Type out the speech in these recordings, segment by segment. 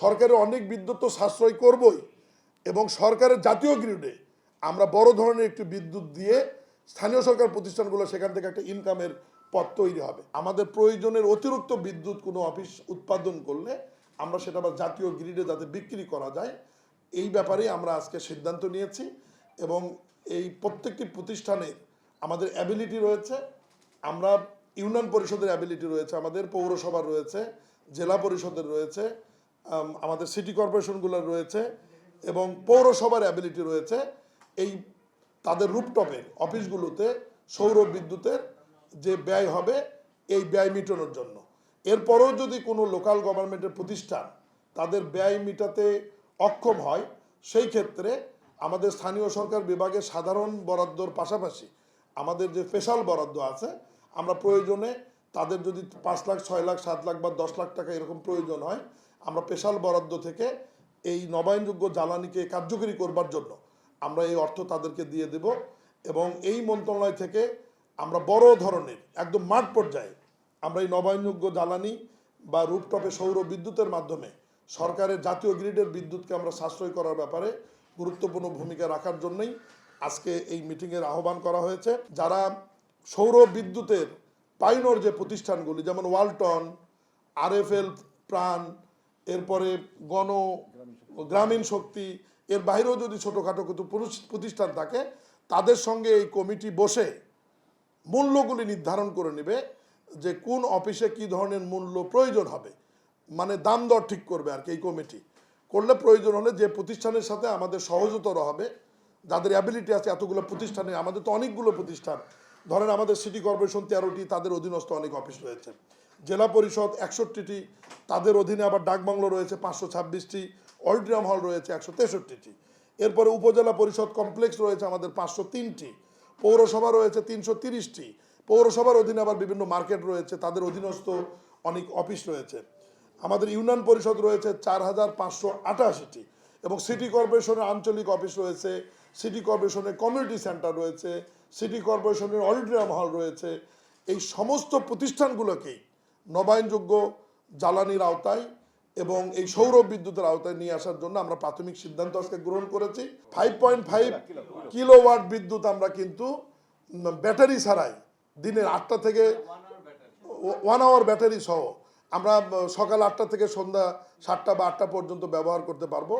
সরকারের অনেক বিদ্যুৎ তো সাশ্রয় করবই এবং সরকারের জাতীয় গ্রিডে আমরা বড় ধরনের একটি বিদ্যুৎ দিয়ে স্থানীয় সরকার প্রতিষ্ঠানগুলো সেখান থেকে একটা ইনকামের পথ তৈরি হবে। আমাদের প্রয়োজনের অতিরিক্ত বিদ্যুৎ কোনো অফিস উৎপাদন করলে আমরা সেটা আবার জাতীয় গ্রিডে যাতে বিক্রি করা যায় এই ব্যাপারে আমরা আজকে সিদ্ধান্ত নিয়েছি এবং এই প্রত্যেকটি প্রতিষ্ঠানের আমাদের অ্যাবিলিটি রয়েছে। আমরা ইউনিয়ন পরিষদের অ্যাবিলিটি রয়েছে, আমাদের পৌরসভার রয়েছে, জেলা পরিষদের রয়েছে, আমাদের সিটি কর্পোরেশনগুলোর রয়েছে এবং পৌরসভার অ্যাবিলিটি রয়েছে এই তাদের রুপটপের অফিসগুলোতে সৌর বিদ্যুতের যে ব্যয় হবে এই ব্যয় মেটানোর জন্য। এরপরেও যদি কোনো লোকাল গভর্নমেন্টের প্রতিষ্ঠান তাদের ব্যয় মেটাতে অক্ষম হয় সেই ক্ষেত্রে আমাদের স্থানীয় সরকার বিভাগের সাধারণ বরাদ্দর পাশাপাশি আমাদের যে স্পেশাল বরাদ্দ আছে আমরা প্রয়োজনে তাদের যদি 5 লাখ 6 লাখ 7 লাখ বা 10 লাখ টাকা এরকম প্রয়োজন হয় আমরা স্পেশাল বরাদ্দ থেকে এই নবায়নযোগ্য জ্বালানিকে কার্যকরী করবার জন্য আমরা এই অর্থ তাদেরকে দিয়ে দেব এবং এই মন্ত্রণালয় থেকে আমরা বড় ধরনের একদম মাঠ পর্যায়ে আমরা এই নবায়নযোগ্য জ্বালানি বা রুপটপে সৌর বিদ্যুতের মাধ্যমে সরকারের জাতীয় গ্রিডের বিদ্যুৎকে আমরা সাশ্রয় করার ব্যাপারে গুরুত্বপূর্ণ ভূমিকা রাখার জন্যই আজকে এই মিটিংয়ের আহ্বান করা হয়েছে। যারা সৌর বিদ্যুতের পাইনর যে প্রতিষ্ঠানগুলি যেমন ওয়ালটন, আরএফএল প্রাণ, এরপরে গ্রামীণ শক্তি, এর বাইরেও যদি ছোটোখাটো কিছু প্রতিষ্ঠান থাকে তাদের সঙ্গে এই কমিটি বসে মূল্যগুলি নির্ধারণ করে নেবে যে কোন অফিসে কি ধরনের মূল্য প্রয়োজন হবে, মানে দাম দর ঠিক করবে আর কি এই কমিটি করলে প্রয়োজন হলে যে প্রতিষ্ঠানের সাথে আমাদের সহজতর হবে যাদের অ্যাবিলিটি আছে এতগুলো প্রতিষ্ঠানে আমাদের তো অনেকগুলো প্রতিষ্ঠান ধরেন আমাদের সিটি কর্পোরেশন 13টি তাদের অধীনস্থ অনেক অফিস রয়েছে, জেলা পরিষদ 61টি তাদের অধীনে আবার ডাকবাংলো রয়েছে 526টি, অডিটোরিয়াম হল রয়েছে 163টি, এরপরে উপজেলা পরিষদ কমপ্লেক্স রয়েছে আমাদের 503টি, পৌরসভা রয়েছে 330টি, পৌরসভার অধীনে আবার বিভিন্ন মার্কেট রয়েছে তাদের অধীনস্থ অনেক অফিস রয়েছে, আমাদের ইউনিয়ন পরিষদ রয়েছে 4588টি এবং সিটি কর্পোরেশনের আঞ্চলিক অফিস রয়েছে, সিটি কর্পোরেশনের কমিউনিটি সেন্টার রয়েছে, সিটি কর্পোরেশনের অডিটোরিয়াম হল রয়েছে। এই সমস্ত প্রতিষ্ঠানগুলোকেই নবায়নযোগ্য জ্বালানির আওতায় এবং এই সৌর বিদ্যুতের আওতায় নিয়ে আসার জন্য আমরা প্রাথমিক সিদ্ধান্ত আজকে গ্রহণ করেছি। 5.5 কিলোওয়াট বিদ্যুৎ আমরা কিন্তু ব্যাটারি ছাড়াই দিনের 8টা থেকে 1 আওয়ার ব্যাটারি সহ আমরা সকাল 8টা থেকে সন্ধ্যা 7টা বা 8টা পর্যন্ত ব্যবহার করতে পারবো।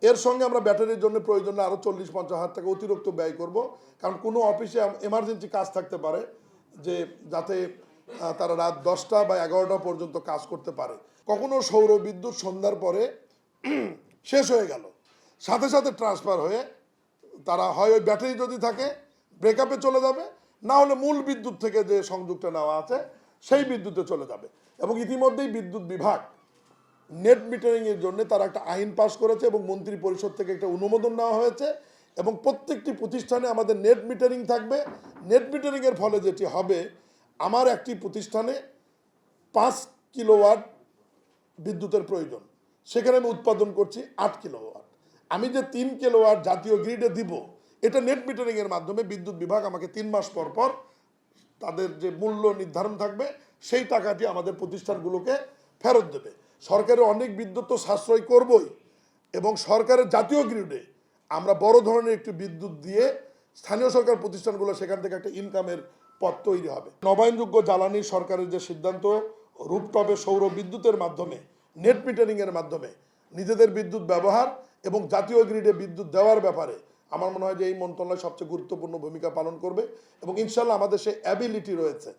এর সঙ্গে আমরা ব্যাটারির জন্য প্রয়োজনে আরও 40-50 হাজার টাকা অতিরিক্ত ব্যয় করব, কারণ কোনো অফিসে এমার্জেন্সি কাজ থাকতে পারে যে যাতে তারা রাত 10টা বা 11টা পর্যন্ত কাজ করতে পারে। কখনো সৌর বিদ্যুৎ সন্ধ্যার পরে শেষ হয়ে গেল সাথে সাথে ট্রান্সফার হয়ে তারা হয় ওই ব্যাটারি যদি থাকে ব্রেকআপে চলে যাবে, না হলে মূল বিদ্যুৎ থেকে যে সংযোগটা নেওয়া আছে সেই বিদ্যুতে চলে যাবে। এবং ইতিমধ্যেই বিদ্যুৎ বিভাগ নেট মিটারিংয়ের জন্য তারা একটা আইন পাস করেছে এবং মন্ত্রী পরিষদ থেকে একটা অনুমোদন নেওয়া হয়েছে এবং প্রত্যেকটি প্রতিষ্ঠানে আমাদের নেট মিটারিং থাকবে। নেট মিটারিংয়ের ফলে যেটি হবে আমার একটি প্রতিষ্ঠানে 5 কিলোওয়াট বিদ্যুতের প্রয়োজন, সেখানে আমি উৎপাদন করছি 8 কিলোওয়াট, আমি যে 3 কিলোওয়াট জাতীয় গ্রিডে দিব এটা নেট মিটারিংয়ের মাধ্যমে বিদ্যুৎ বিভাগ আমাকে 3 মাস পর পর তাদের যে মূল্য নির্ধারণ থাকবে সেই টাকাটি আমাদের প্রতিষ্ঠানগুলোকে ফেরত দেবে। সরকারের অনেক বিদ্যুৎ তো সাশ্রয় করবই এবং সরকারের জাতীয় গ্রিডে আমরা বড় ধরনের একটি বিদ্যুৎ দিয়ে স্থানীয় সরকার প্রতিষ্ঠানগুলো সেখান থেকে একটা ইনকামের পথ তৈরি হবে। নবায়নযোগ্য জ্বালানি সরকারের যে সিদ্ধান্ত রুপটপে সৌর বিদ্যুতের মাধ্যমে নেট মিটারিংয়ের মাধ্যমে নিজেদের বিদ্যুৎ ব্যবহার এবং জাতীয় গ্রিডে বিদ্যুৎ দেওয়ার ব্যাপারে আমার মনে হয় যে এই মন্ত্রণালয় সবচেয়ে গুরুত্বপূর্ণ ভূমিকা পালন করবে এবং ইনশাল্লাহ আমাদের সেই অ্যাবিলিটি রয়েছে।